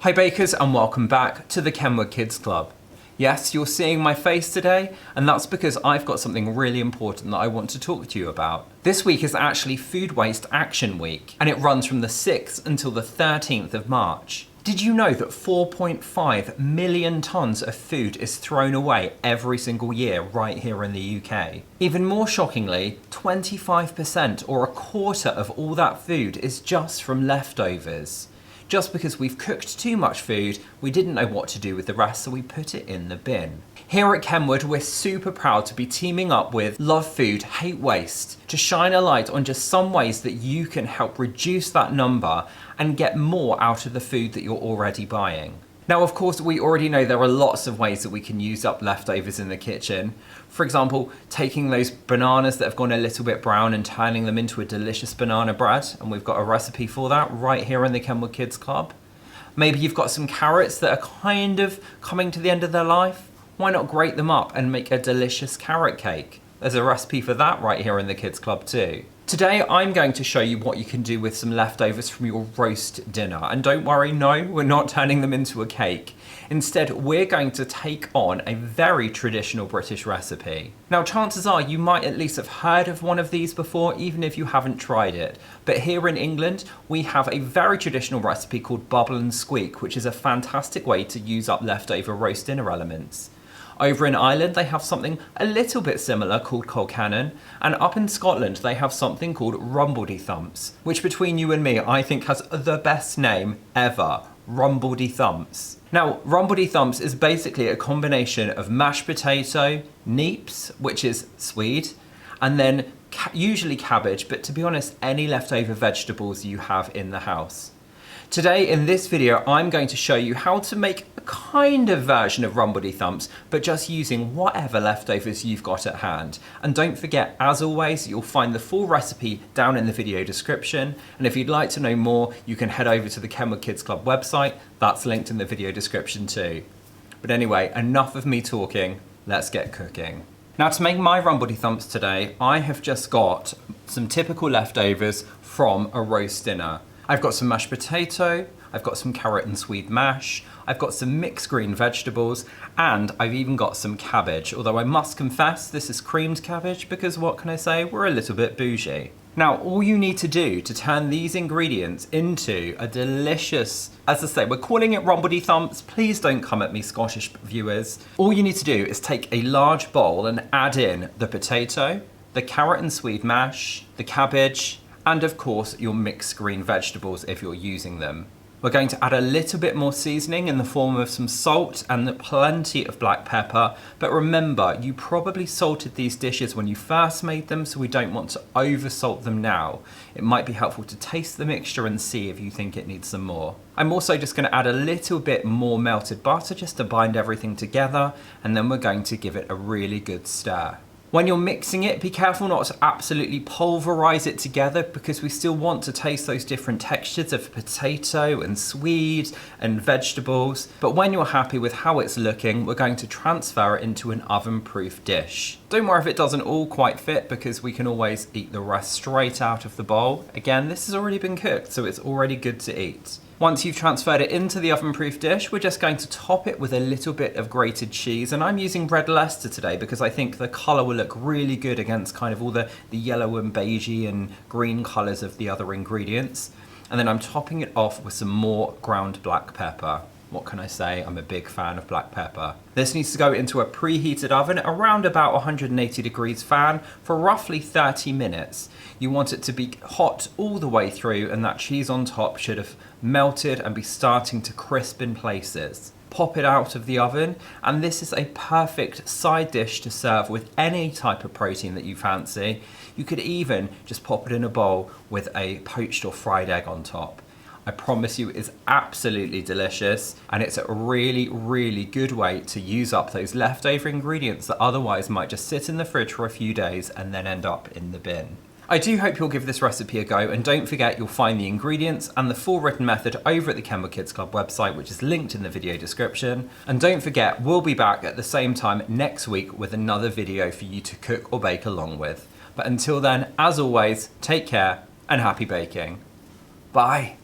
Hi bakers and welcome back to the Kenwood Kids Club. Yes, you're seeing my face today, and that's because I've got something really important that I want to talk to you about. This week is actually Food Waste Action Week, and it runs from the 6th until the 13th of March. Did you know that 4.5 million tonnes of food is thrown away every single year right here in the UK? Even more shockingly, 25% or a quarter of all that food is just from leftovers. Just because we've cooked too much food, we didn't know what to do with the rest, so we put it in the bin. Here at Kenwood, we're super proud to be teaming up with Love Food, Hate Waste to shine a light on just some ways that you can help reduce that number and get more out of the food that you're already buying. Now, of course, we already know there are lots of ways that we can use up leftovers in the kitchen. For example, taking those bananas that have gone a little bit brown and turning them into a delicious banana bread, and we've got a recipe for that right here in the Kenwood Kids Club. Maybe you've got some carrots that are kind of coming to the end of their life. Why not grate them up and make a delicious carrot cake? There's a recipe for that right here in the Kids Club too. Today, I'm going to show you what you can do with some leftovers from your roast dinner. And don't worry, no, we're not turning them into a cake. Instead, we're going to take on a very traditional British recipe. Now, chances are you might at least have heard of one of these before, even if you haven't tried it. But here in England, we have a very traditional recipe called Bubble and Squeak, which is a fantastic way to use up leftover roast dinner elements. Over in Ireland, they have something a little bit similar called Colcannon, and up in Scotland, they have something called Rumbledethumps, which between you and me, I think has the best name ever, Rumbledethumps. Now, Rumbledethumps is basically a combination of mashed potato, neeps, which is Swede, and then usually cabbage, but to be honest, any leftover vegetables you have in the house. Today in this video, I'm going to show you how to make a kind of version of Rumbledethumps, but just using whatever leftovers you've got at hand. And don't forget, as always, you'll find the full recipe down in the video description. And if you'd like to know more, you can head over to the Kenwood Kids Club website. That's linked in the video description too. But anyway, enough of me talking, let's get cooking. Now, to make my Rumbledethumps today, I have just got some typical leftovers from a roast dinner. I've got some mashed potato, I've got some carrot and swede mash, I've got some mixed green vegetables, and I've even got some cabbage. Although I must confess, this is creamed cabbage because what can I say, we're a little bit bougie. Now, all you need to do to turn these ingredients into a delicious, as I say, we're calling it Rumbledethumps, please don't come at me Scottish viewers. All you need to do is take a large bowl and add in the potato, the carrot and swede mash, the cabbage, and of course your mixed green vegetables if you're using them. We're going to add a little bit more seasoning in the form of some salt and plenty of black pepper, but remember, you probably salted these dishes when you first made them, so we don't want to over salt them now. It might be helpful to taste the mixture and see if you think it needs some more. I'm also just going to add a little bit more melted butter just to bind everything together, and then we're going to give it a really good stir. When you're mixing it, be careful not to absolutely pulverize it together because we still want to taste those different textures of potato and swede and vegetables. But when you're happy with how it's looking, we're going to transfer it into an oven-proof dish. Don't worry if it doesn't all quite fit because we can always eat the rest straight out of the bowl. Again, this has already been cooked, so it's already good to eat. Once you've transferred it into the oven-proof dish, we're just going to top it with a little bit of grated cheese. And I'm using red Leicester today because I think the colour will look really good against kind of all the yellow and beigey and green colours of the other ingredients. And then I'm topping it off with some more ground black pepper. What can I say? I'm a big fan of black pepper. This needs to go into a preheated oven around about 180 degrees fan for roughly 30 minutes. You want it to be hot all the way through, and that cheese on top should have melted and be starting to crisp in places. Pop it out of the oven, and this is a perfect side dish to serve with any type of protein that you fancy. You could even just pop it in a bowl with a poached or fried egg on top. I promise you it's absolutely delicious, and it's a really, really good way to use up those leftover ingredients that otherwise might just sit in the fridge for a few days and then end up in the bin. I do hope you'll give this recipe a go, and don't forget you'll find the ingredients and the full written method over at the Kenwood Kids Club website, which is linked in the video description. And don't forget, we'll be back at the same time next week with another video for you to cook or bake along with. But until then, as always, take care and happy baking. Bye.